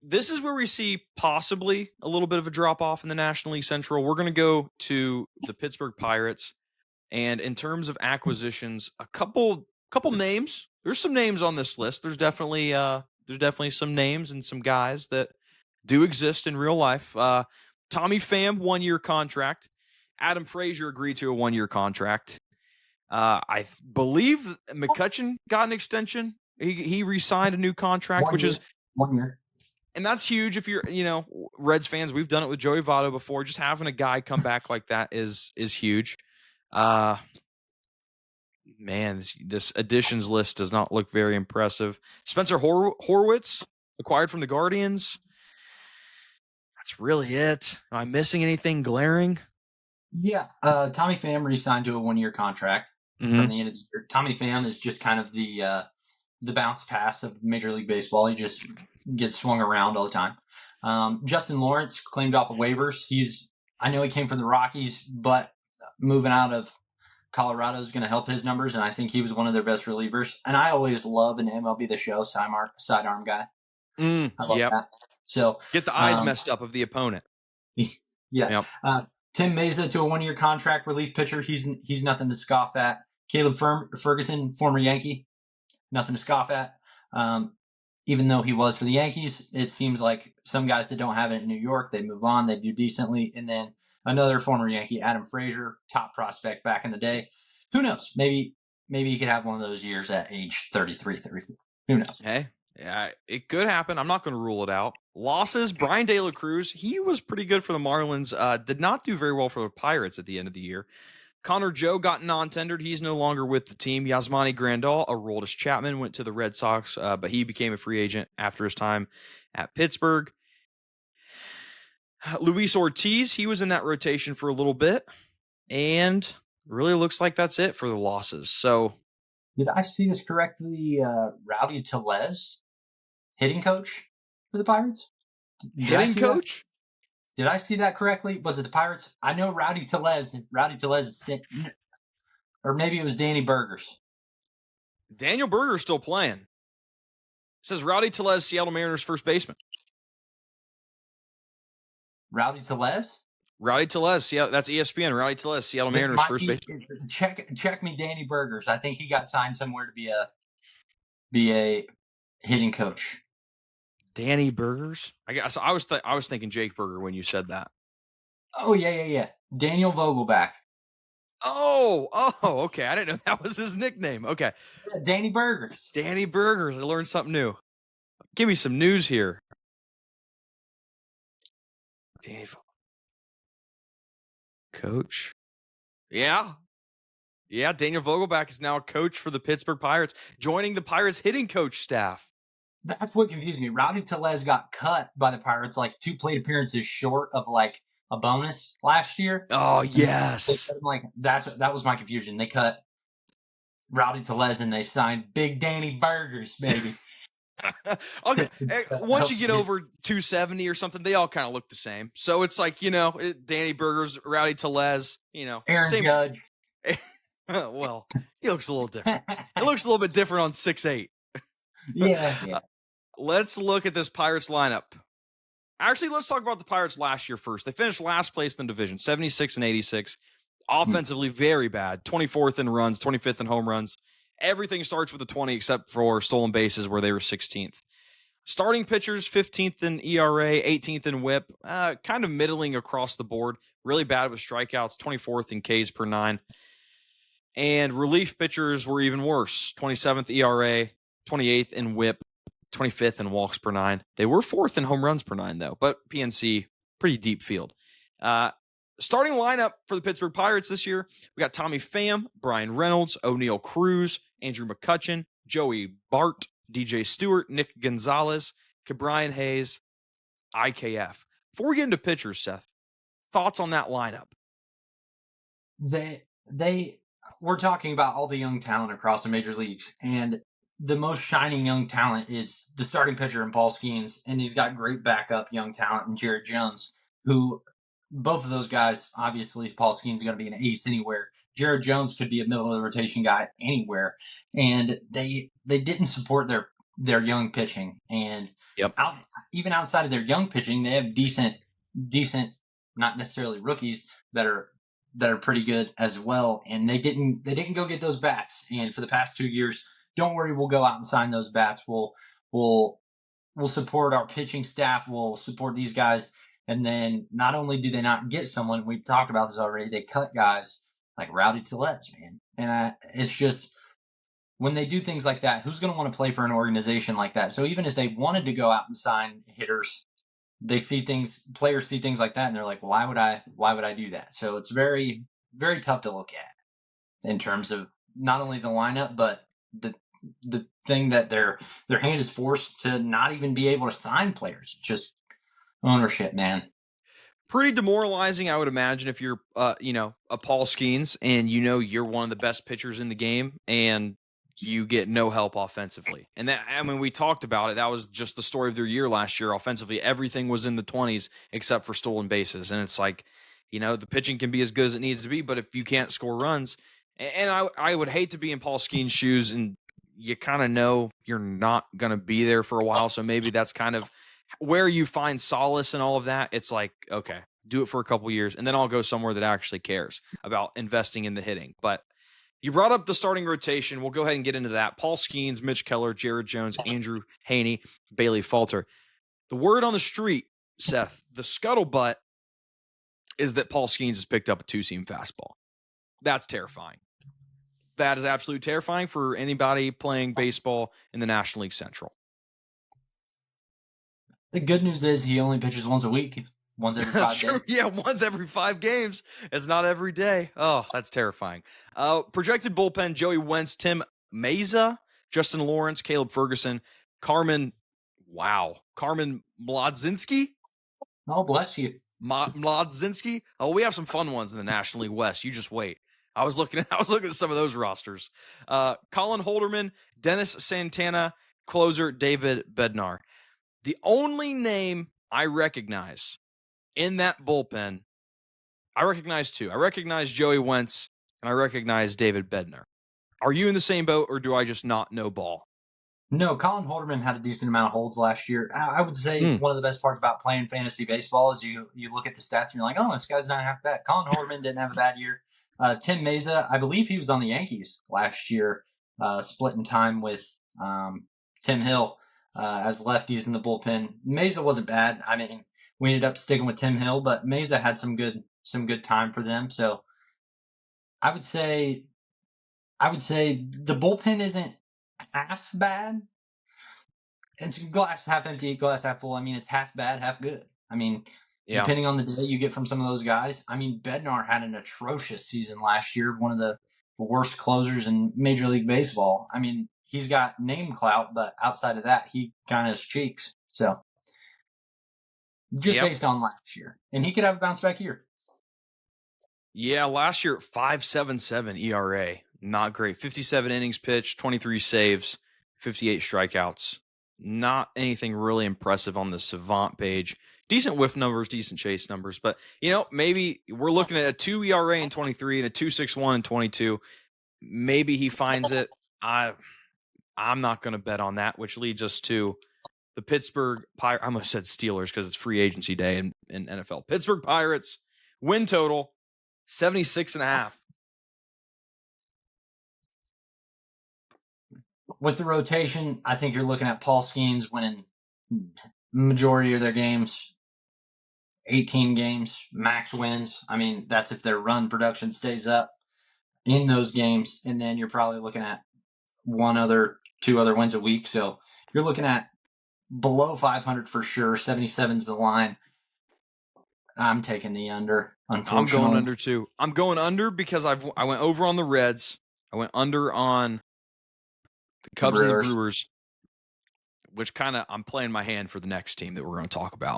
this is where we see possibly a little bit of a drop off in the National League Central. We're going to go to the Pittsburgh Pirates, and in terms of acquisitions, a couple names. There's some names on this list. There's definitely some names and some guys that do exist in real life. Tommy Pham, 1-year contract. Adam Frazier agreed to a 1-year contract. I believe McCutchen got an extension. He re-signed a new contract, which is 1 year. And that's huge if you're, Reds fans. We've done it with Joey Votto before. Just having a guy come back like that is huge. Man, this additions list does not look very impressive. Spencer Horwitz, acquired from the Guardians. That's really it. Am I missing anything glaring? Yeah, Tommy Pham re-signed to a 1-year contract from the end of the year. Tommy Pham is just kind of the bounce pass of Major League Baseball. He just gets swung around all the time. Justin Lawrence claimed off of waivers. I know he came from the Rockies, but moving out of Colorado is going to help his numbers, and I think he was one of their best relievers. And I always love an MLB The Show sidearm guy. I love that. So get the eyes messed up of the opponent. Yeah. Yep. Tim Mesa to a 1-year contract, relief pitcher. He's nothing to scoff at. Caleb Ferguson, former Yankee, nothing to scoff at. Even though he was for the Yankees, it seems like some guys that don't have it in New York, they move on, they do decently. And then another former Yankee, Adam Frazier, top prospect back in the day. Who knows? Maybe he could have one of those years at age 33, 34. Who knows? Hey, yeah, it could happen. I'm not going to rule it out. Losses, Brian De La Cruz, he was pretty good for the Marlins. Did not do very well for the Pirates at the end of the year. Connor Joe got non-tendered. He's no longer with the team. Yasmani Grandal, Aroldis Chapman, went to the Red Sox, but he became a free agent after his time at Pittsburgh. Luis Ortiz, he was in that rotation for a little bit, and really looks like that's it for the losses. So, did I see this correctly? Rowdy Tellez, hitting coach for the Pirates? Hitting coach? Did I see that correctly? Was it the Pirates? I know Rowdy Tellez, or maybe it was Danny Burgers. Daniel Berger's still playing. It says Rowdy Tellez, Seattle Mariners first baseman. Rowdy Tellez? Rowdy Tellez, that's ESPN. Rowdy Tellez, Seattle Mariners first baseman. Check me Danny Burgers. I think he got signed somewhere to be a hitting coach. Danny Burgers? I guess I was thinking Jake Berger when you said that. Oh yeah. Daniel Vogelback. Oh, okay. I didn't know that was his nickname. Okay. Yeah, Danny Burgers. Danny Burgers. I learned something new. Give me some news here. Danny coach. Yeah. Daniel Vogelback is now a coach for the Pittsburgh Pirates, joining the Pirates hitting coach staff. That's what confused me. Rowdy Tellez got cut by the Pirates, like 2 plate appearances short of like a bonus last year. Oh yes, that was my confusion. They cut Rowdy Tellez and they signed Big Danny Burgers, baby. Okay, once you get over 270 or something, they all kind of look the same. So it's like Danny Burgers, Rowdy Tellez, Aaron same. Judge. Well, he looks a little different. It looks a little bit different on 6'8". Yeah. Let's look at this Pirates lineup. Actually, let's talk about the Pirates last year first. They finished last place in the division, 76 and 86. Offensively, very bad. 24th in runs, 25th in home runs. Everything starts with a 20 except for stolen bases where they were 16th. Starting pitchers, 15th in ERA, 18th in WHIP. Kind of middling across the board. Really bad with strikeouts, 24th in Ks per 9. And relief pitchers were even worse. 27th ERA, 28th in WHIP, 25th in walks per 9. They were 4th in home runs per 9, though. But PNC, pretty deep field. Starting lineup for the Pittsburgh Pirates this year, we got Tommy Pham, Brian Reynolds, O'Neal Cruz, Andrew McCutchen, Joey Bart, DJ Stewart, Nick Gonzalez, Ke'Bryan Hayes, IKF. Before we get into pitchers, Seth, thoughts on that lineup? We're talking about all the young talent across the major leagues, and the most shining young talent is the starting pitcher in Paul Skeens, and he's got great backup young talent in Jared Jones, who both of those guys, obviously, Paul Skeens is going to be an ace anywhere. Jared Jones could be a middle of the rotation guy anywhere, and they didn't support their young pitching, and Yep. Even outside of their young pitching, they have decent, not necessarily rookies that are pretty good as well. And they didn't go get those bats. And for the past 2 years, don't worry, we'll go out and sign those bats. We'll support our pitching staff. We'll support these guys. And then not only do they not get someone, we've talked about this already, they cut guys like Rowdy Tellez, man. And it's just, when they do things like that, who's going to want to play for an organization like that? So even if they wanted to go out and sign hitters, players see things like that, and they're like, why would I do that? So it's very, very tough to look at in terms of not only the lineup, but the thing that their hand is forced to not even be able to sign players. It's just ownership, man. Pretty demoralizing, I would imagine, if you're, a Paul Skeens and you're one of the best pitchers in the game and you get no help offensively. And that, we talked about it. That was just the story of their year last year. Offensively, everything was in the 20s except for stolen bases. And it's like, the pitching can be as good as it needs to be, but if you can't score runs, and I would hate to be in Paul Skeens' shoes, and you kind of know you're not going to be there for a while. So maybe that's kind of where you find solace in all of that. It's like, okay, do it for a couple years, and then I'll go somewhere that actually cares about investing in the hitting. But you brought up the starting rotation. We'll go ahead and get into that. Paul Skeens, Mitch Keller, Jared Jones, Andrew Haney, Bailey Falter. The word on the street, Seth, the scuttlebutt, is that Paul Skeens has picked up a two-seam fastball. That's terrifying. That is absolutely terrifying for anybody playing baseball in the National League Central. The good news is he only pitches once a week. Once every 5 days. Yeah, once every 5 games. It's not every day. Oh, that's terrifying. Projected bullpen, Joey Wentz, Tim Meza, Justin Lawrence, Caleb Ferguson, Carmen Mlodzinski? Oh, bless you. Mlodzinski? Oh, we have some fun ones in the National League West. You just wait. I was looking at some of those rosters. Colin Holderman, Dennis Santana, closer David Bednar. The only name I recognize in that bullpen, I recognize 2. I recognize Joey Wentz, and I recognize David Bednar. Are you in the same boat, or do I just not know ball? No, Colin Holderman had a decent amount of holds last year. I would say one of the best parts about playing fantasy baseball is you look at the stats and you're like, oh, this guy's not half bad. Colin Holderman didn't have a bad year. Tim Meza, I believe he was on the Yankees last year, splitting time with Tim Hill as lefties in the bullpen. Meza wasn't bad. We ended up sticking with Tim Hill, but Meza had some good time for them. So I would say the bullpen isn't half bad. It's glass half empty, glass half full. It's half bad, half good. Depending on the day you get from some of those guys. Bednar had an atrocious season last year, one of the worst closers in Major League Baseball. He's got name clout, but outside of that, he kind of has cheeks. So just based on last year. And he could have a bounce back year. Yeah, last year, 5.77 ERA. Not great. 57 innings pitched, 23 saves, 58 strikeouts. Not anything really impressive on the Savant page. Decent whiff numbers, decent chase numbers. But, maybe we're looking at a 2 ERA in 23 and a 2.61 in 22. Maybe he finds it. I'm not going to bet on that, which leads us to the Pittsburgh Pirates. I almost said Steelers because it's free agency day in NFL. Pittsburgh Pirates, win total, 76.5. With the rotation, I think you're looking at Paul Skeens winning majority of their games, 18 games, max wins. That's if their run production stays up in those games. And then you're probably looking at 2 other wins a week. So you're looking at below 500 for sure. 77's the line. I'm taking the under, unfortunately. I'm going under too. I'm going under because I went over on the Reds. I went under on the Cubs and the Brewers, which I'm playing my hand for the next team that we're going to talk about.